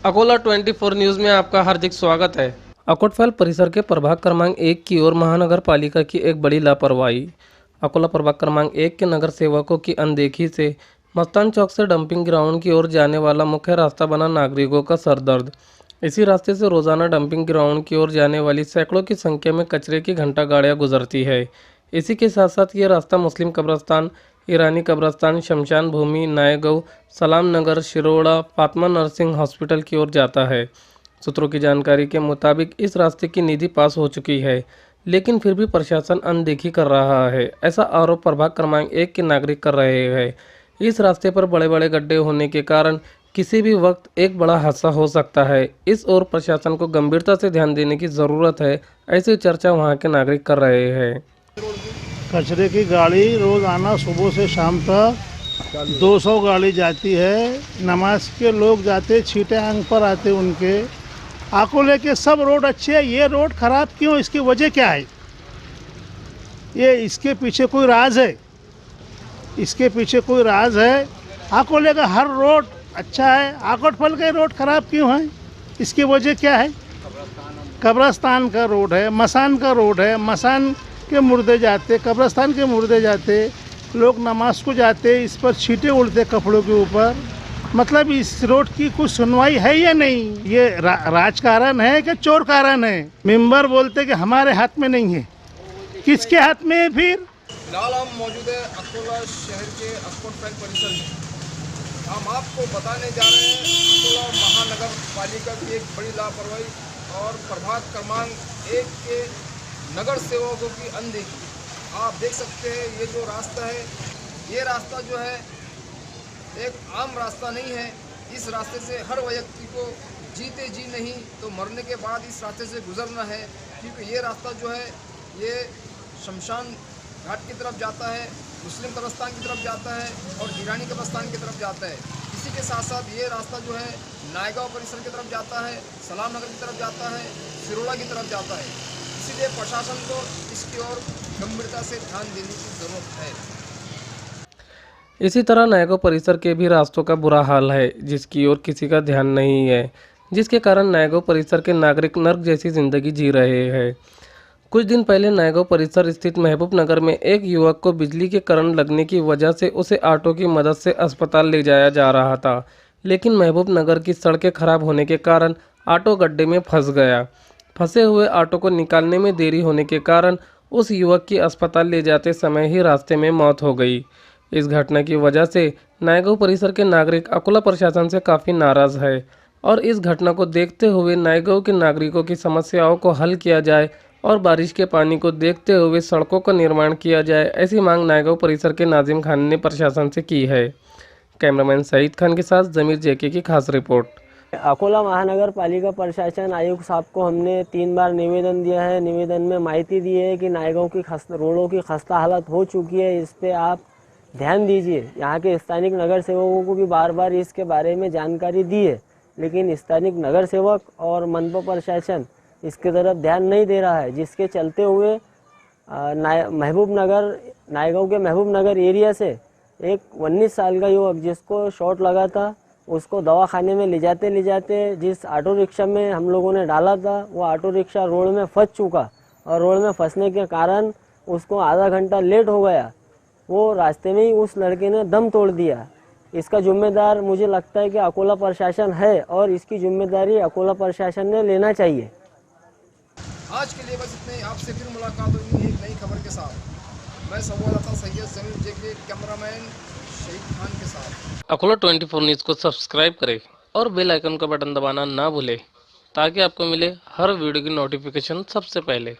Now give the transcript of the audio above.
Akola 24 news में आपका हार्दिक स्वागत है। अकोटफैल परिसर के प्रभाग क्रमांक 1 की ओर महानगर पालिका की एक बड़ी लापरवाही। अकोला प्रभाग क्रमांक 1 के नगर सेवकों की अनदेखी से मस्तान चौक से डंपिंग ग्राउंड की ओर जाने वाला मुख्य रास्ता बना नागरिकों का सरदर्द। इसी रास्ते से रोजाना डंपिंग ग्राउंड की ओर जाने वाली सैकड़ों की संख्या में कचरे की घंटा गाड़ियाँ गुजरती है। इसी के साथ साथ ये रास्ता मुस्लिम कब्रस्तान, ईरानी कब्रस्तान, शमशान भूमि, नायगव, सलाम नगर, शिरोड़ा, फातिमा नर्सिंग हॉस्पिटल की ओर जाता है। सूत्रों की जानकारी के मुताबिक इस रास्ते की निधि पास हो चुकी है, लेकिन फिर भी प्रशासन अनदेखी कर रहा है। ऐसा आरोप प्रभाग क्रमांक 1 के नागरिक कर रहे हैं। इस रास्ते पर बड़े बड़े गड्ढे होने के कारण किसी भी वक्त एक बड़ा हादसा हो सकता है। इस ओर प्रशासन को गंभीरता से ध्यान देने की ज़रूरत है, ऐसी चर्चा वहां के नागरिक कर रहे हैं। कचरे की गाड़ी रोज़ाना सुबह से शाम तक 200 गाड़ी जाती है। नमाज के लोग जाते, छींटे आंख पर आते उनके। अकोले के सब रोड अच्छे हैं, ये रोड खराब क्यों, इसकी वजह क्या है? ये इसके पीछे कोई राज है, इसके पीछे कोई राज है। अकोले का हर रोड अच्छा है, आकोटफल का रोड खराब क्यों है, इसकी वजह क्या है? कब्रस्तान का रोड है, मसान का रोड है, मसान के मुर्दे जाते, कब्रस्तान के मुर्दे जाते, लोग नमाज को जाते, इस पर छींटे उड़ते कपड़ों के ऊपर। मतलब इस रोड की कुछ सुनवाई है या नहीं? ये राजकारण है कि चोर कारण है? मेंबर बोलते कि हमारे हाथ में नहीं है, किसके हाथ में है फिर? फिलहाल हम मौजूद है अकोला शहर के अकोटफैल परिसर में। हम आपको बताने जा रहे हैं अकोला महानगर पालिका की एक बड़ी लापरवाही और प्रभाग क्रमांक 1 के नगर सेवकों की अनदेखी। आप देख सकते हैं ये जो रास्ता है, ये रास्ता जो है एक आम रास्ता नहीं है। इस रास्ते से हर व्यक्ति को जीते जी नहीं तो मरने के बाद इस रास्ते से गुजरना है, क्योंकि ये रास्ता जो है ये शमशान घाट की तरफ जाता है, मुस्लिम कब्रस्तान की तरफ जाता है और ईरानी कब्रस्तान की तरफ जाता है। इसी के साथ साथ ये रास्ता जो है नायगांव परिसर की तरफ जाता है, सलाम नगर की तरफ जाता है, सिरोड़ा की तरफ जाता है। इसीलिए प्रशासन को इसकी ओर गंभीरता से ध्यान देने की जरूरत है। इसी तरह नायगो परिसर के भी रास्तों का बुरा हाल है, जिसकी ओर किसी का ध्यान नहीं है, जिसके कारण नायगो परिसर के नागरिक नर्क जैसी जिंदगी जी रहे हैं। कुछ दिन पहले नायगो परिसर स्थित महबूब नगर में एक युवक को बिजली के करंट लगने की वजह से उसे ऑटो की मदद से अस्पताल ले जाया जा रहा था, लेकिन महबूब नगर की सड़कें खराब होने के कारण ऑटो गड्ढे में फंस गया। फंसे हुए ऑटो को निकालने में देरी होने के कारण उस युवक की अस्पताल ले जाते समय ही रास्ते में मौत हो गई। इस घटना की वजह से नायगो परिसर के नागरिक अकोला प्रशासन से काफ़ी नाराज़ है और इस घटना को देखते हुए नायगो के नागरिकों की समस्याओं को हल किया जाए और बारिश के पानी को देखते हुए सड़कों का निर्माण किया जाए, ऐसी मांग नायगो परिसर के नाजिम खान ने प्रशासन से की है। कैमरामैन सईद खान के साथ जमीर जेके की खास रिपोर्ट। अकोला महानगर पालिका प्रशासन आयुक्त साहब को हमने 3 बार निवेदन दिया है। निवेदन में माहिती दी है कि नायगांव की रोडों की खस्ता हालत हो चुकी है, इस पे आप ध्यान दीजिए। यहाँ के स्थानिक नगर सेवकों को भी बार बार इसके बारे में जानकारी दी है, लेकिन स्थानिक नगर सेवक और मनपा प्रशासन इसके तरफ ध्यान नहीं दे रहा है, जिसके चलते हुए नायगांव के महबूब नगर एरिया से एक 19 साल का युवक जिसको शॉट लगा था, उसको दवाखाने में ले जाते जिस ऑटो रिक्शा में हम लोगों ने डाला था, वो ऑटो रिक्शा रोड में फंस चुका और रोड में फंसने के कारण उसको आधा घंटा लेट हो गया। वो रास्ते में ही उस लड़के ने दम तोड़ दिया। इसका जिम्मेदार मुझे लगता है कि अकोला प्रशासन है और इसकी जिम्मेदारी अकोला प्रशासन ने लेना चाहिए। आज के लिए बस इतने। आपसे फिर मुलाकात होगी एक नई खबर के साथ। मैं संवाददाता सैयद जमीर जेके, कैमरामैन शहीद खान के साथ। अकोला 24 न्यूज़ को सब्सक्राइब करें और बेल आइकन का बटन दबाना ना भूलें, ताकि आपको मिले हर वीडियो की नोटिफिकेशन सबसे पहले।